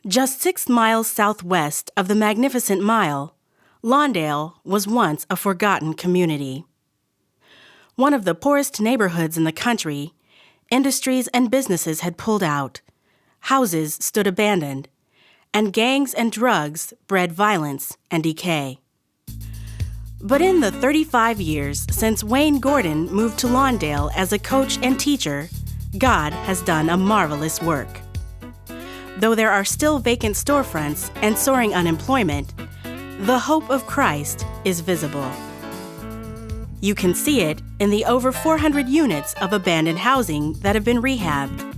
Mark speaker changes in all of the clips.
Speaker 1: Just 6 miles southwest of the Magnificent Mile, Lawndale was once a forgotten community. One of the poorest neighborhoods in the country, industries and businesses had pulled out, houses stood abandoned, and gangs and drugs bred violence and decay. But in the 35 years since Wayne Gordon moved to Lawndale as a coach and teacher, God has done a marvelous work. Though there are still vacant storefronts and soaring unemployment, the hope of Christ is visible. You can see it in the over 400 units of abandoned housing that have been rehabbed,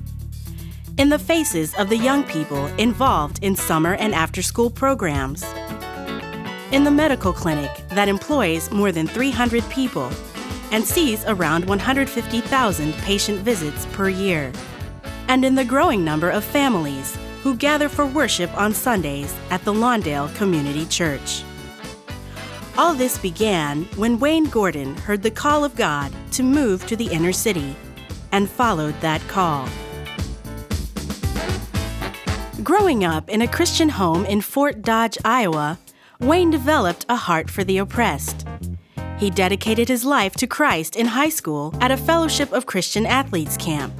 Speaker 1: in the faces of the young people involved in summer and after-school programs, in the medical clinic that employs more than 300 people and sees around 150,000 patient visits per year, and in the growing number of families who gather for worship on Sundays at the Lawndale Community Church. All this began when Wayne Gordon heard the call of God to move to the inner city and followed that call. Growing up in a Christian home in Fort Dodge, Iowa, Wayne developed a heart for the oppressed. He dedicated his life to Christ in high school at a Fellowship of Christian Athletes camp.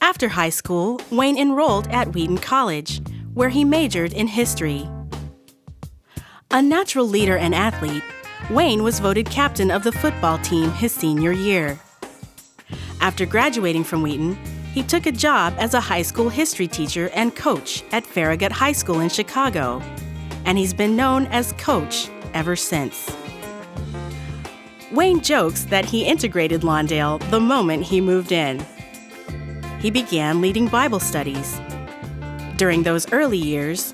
Speaker 1: After high school, Wayne enrolled at Wheaton College, where he majored in history. A natural leader and athlete, Wayne was voted captain of the football team his senior year. After graduating from Wheaton, he took a job as a high school history teacher and coach at Farragut High School in Chicago, and he's been known as Coach ever since. Wayne jokes that he integrated Lawndale the moment he moved in. He began leading Bible studies. During those early years,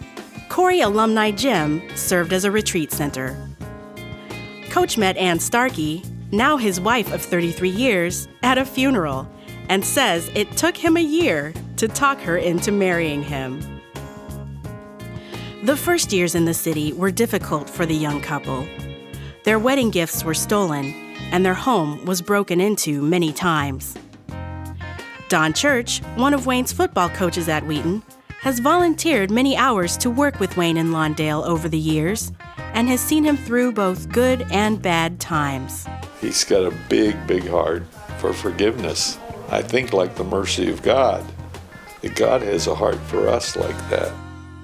Speaker 1: Corey Alumni Gym served as a retreat center. Coach met Ann Starkey, now his wife of 33 years, at a funeral and says it took him a year to talk her into marrying him. The first years in the city were difficult for the young couple. Their wedding gifts were stolen, and their home was broken into many times. Don Church, one of Wayne's football coaches at Wheaton, has volunteered many hours to work with Wayne in Lawndale over the years and has seen him through both good and bad times.
Speaker 2: He's got a big, big heart for forgiveness. I think like the mercy of God, that God has a heart for us like that.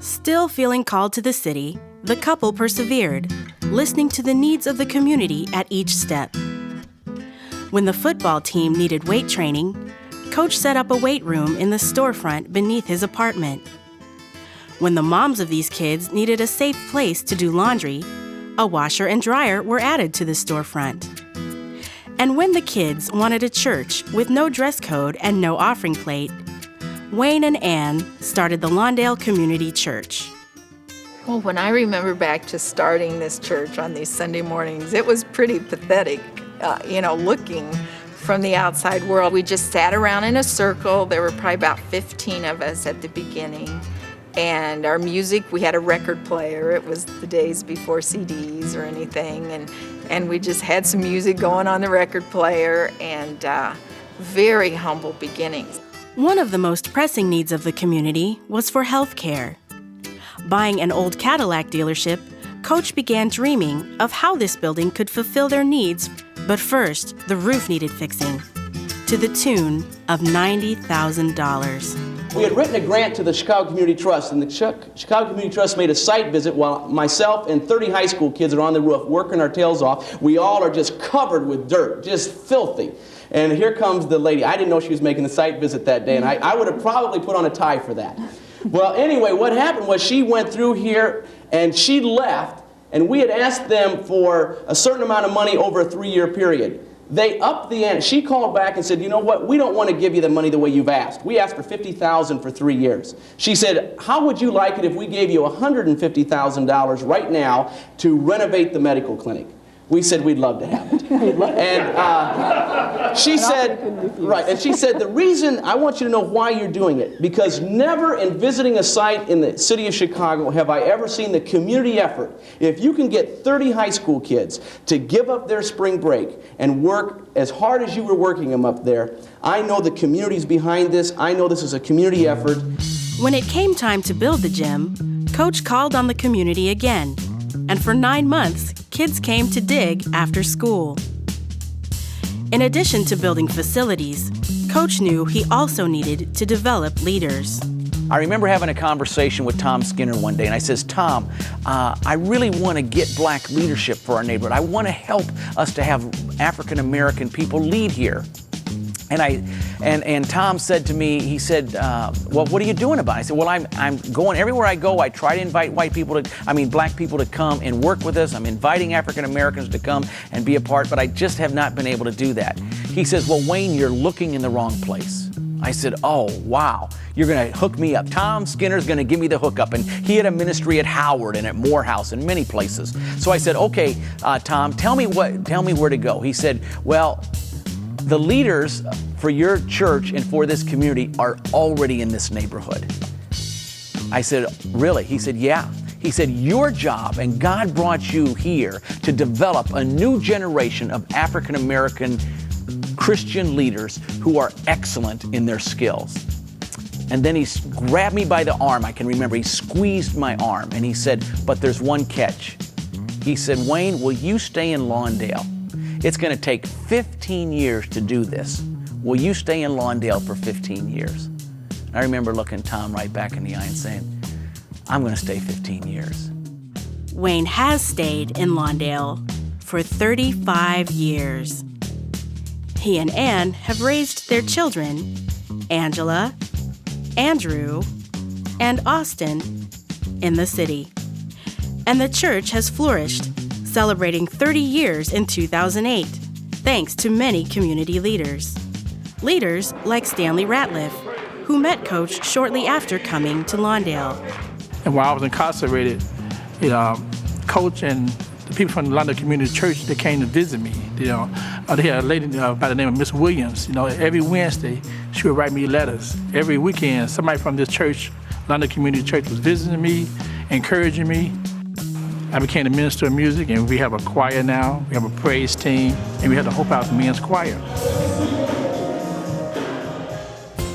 Speaker 1: Still feeling called to the city, the couple persevered, listening to the needs of the community at each step. When the football team needed weight training, Coach set up a weight room in the storefront beneath his apartment. When the moms of these kids needed a safe place to do laundry, a washer and dryer were added to the storefront. And when the kids wanted a church with no dress code and no offering plate, Wayne and Ann started the Lawndale Community Church.
Speaker 3: Well, when I remember back to starting this church on these Sunday mornings, it was pretty pathetic, looking from the outside world. We just sat around in a circle. There were probably about 15 of us at the beginning. And our music, we had a record player. It was the days before CDs or anything. And we just had some music going on the record player, and very humble beginnings.
Speaker 1: One of the most pressing needs of the community was for health care. Buying an old Cadillac dealership, Coach began dreaming of how this building could fulfill their needs. But first, the roof needed fixing, to the tune of $90,000.
Speaker 4: We had written a grant to the Chicago Community Trust, and the Chicago Community Trust made a site visit while myself and 30 high school kids are on the roof working our tails off. We all are just covered with dirt, just filthy. And here comes the lady. I didn't know she was making the site visit that day, and I would have probably put on a tie for that. Well, anyway, what happened was she went through here, and she left, and we had asked them for a certain amount of money over a 3-year period. They upped the ante. She called back and said, you know what, we don't want to give you the money the way you've asked. We asked for $50,000 for 3 years. She said, how would you like it if we gave you $150,000 right now to renovate the medical clinic? We said we'd love to have it. And she said, the reason, I want you to know why you're doing it, because never in visiting a site in the city of Chicago have I ever seen the community effort. If you can get 30 high school kids to give up their spring break and work as hard as you were working them up there, I know the community's behind this. I know this is a community effort.
Speaker 1: When it came time to build the gym, Coach called on the community again, and for 9 months, kids came to dig after school. In addition to building facilities, Coach knew he also needed to develop leaders.
Speaker 4: I remember having a conversation with Tom Skinner one day, and I says, Tom, I really want to get black leadership for our neighborhood. I want to help us to have African American people lead here. And Tom said to me, he said, well, what are you doing about it? I said, well, I'm going everywhere I go. I try to invite black people to come and work with us. I'm inviting African Americans to come and be a part, but I just have not been able to do that. He says, well, Wayne, you're looking in the wrong place. I said, oh, wow, you're going to hook me up. Tom Skinner's going to give me the hookup. And he had a ministry at Howard and at Morehouse and many places. So I said, okay, Tom, tell me where to go. He said, well, the leaders for your church and for this community are already in this neighborhood. I said, really? He said, yeah. He said, your job, and God brought you here to develop a new generation of African American Christian leaders who are excellent in their skills. And then he grabbed me by the arm. I can remember he squeezed my arm and he said, but there's one catch. He said, Wayne, will you stay in Lawndale? It's going to take 15 years to do this. Will you stay in Lawndale for 15 years? And I remember looking Tom right back in the eye and saying, I'm going to stay 15 years.
Speaker 1: Wayne has stayed in Lawndale for 35 years. He and Ann have raised their children, Angela, Andrew, and Austin, in the city. And the church has flourished, celebrating 30 years in 2008, thanks to many community leaders. Leaders like Stanley Ratliff, who met Coach shortly after coming to Lawndale.
Speaker 5: And while I was incarcerated, Coach and the people from the Lawndale Community Church, they came to visit me. They had a lady by the name of Miss Williams. Every Wednesday, she would write me letters. Every weekend, somebody from this church, Lawndale Community Church, was visiting me, encouraging me. I became the minister of music, and we have a choir now. We have a praise team, and we have the Hope House Men's Choir.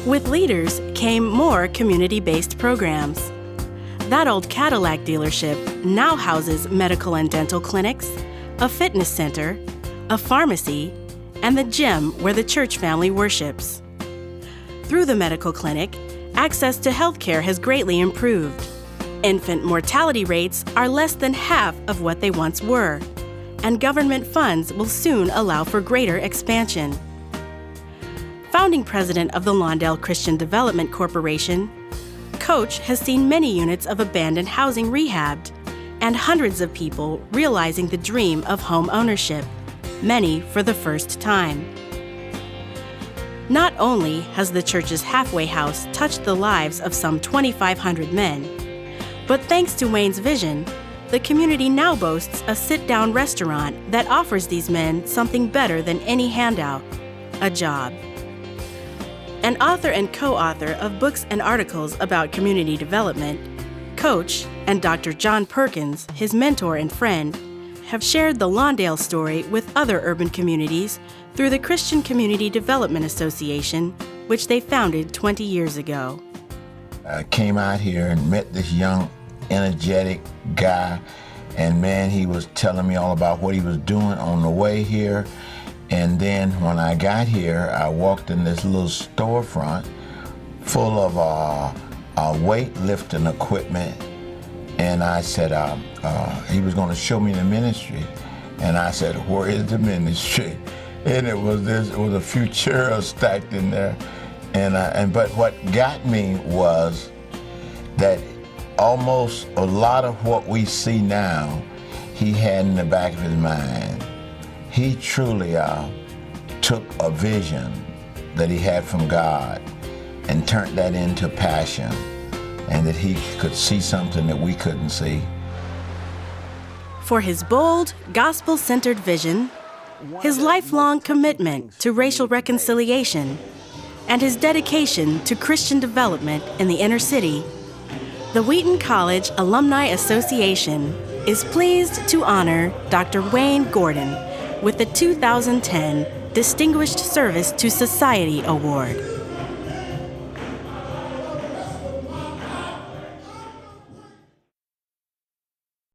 Speaker 1: With leaders came more community-based programs. That old Cadillac dealership now houses medical and dental clinics, a fitness center, a pharmacy, and the gym where the church family worships. Through the medical clinic, access to health care has greatly improved. Infant mortality rates are less than half of what they once were, and government funds will soon allow for greater expansion. Founding president of the Lawndale Christian Development Corporation, Coach has seen many units of abandoned housing rehabbed and hundreds of people realizing the dream of home ownership, many for the first time. Not only has the church's halfway house touched the lives of some 2,500 men, but thanks to Wayne's vision, the community now boasts a sit-down restaurant that offers these men something better than any handout, a job. An author and co-author of books and articles about community development, Coach and Dr. John Perkins, his mentor and friend, have shared the Lawndale story with other urban communities through the Christian Community Development Association, which they founded 20 years ago.
Speaker 6: I came out here and met this young, energetic guy, and man, he was telling me all about what he was doing on the way here. And then when I got here, I walked in this little storefront full of weightlifting equipment. And I said, he was going to show me the ministry. And I said, where is the ministry? And it was a few chairs stacked in there. But what got me was that almost a lot of what we see now, he had in the back of his mind. He truly took a vision that he had from God and turned that into passion, and that he could see something that we couldn't see.
Speaker 1: For his bold, gospel-centered vision, his lifelong commitment to racial reconciliation, and his dedication to Christian development in the inner city, the Wheaton College Alumni Association is pleased to honor Dr. Wayne Gordon with the 2010 Distinguished Service to Society Award.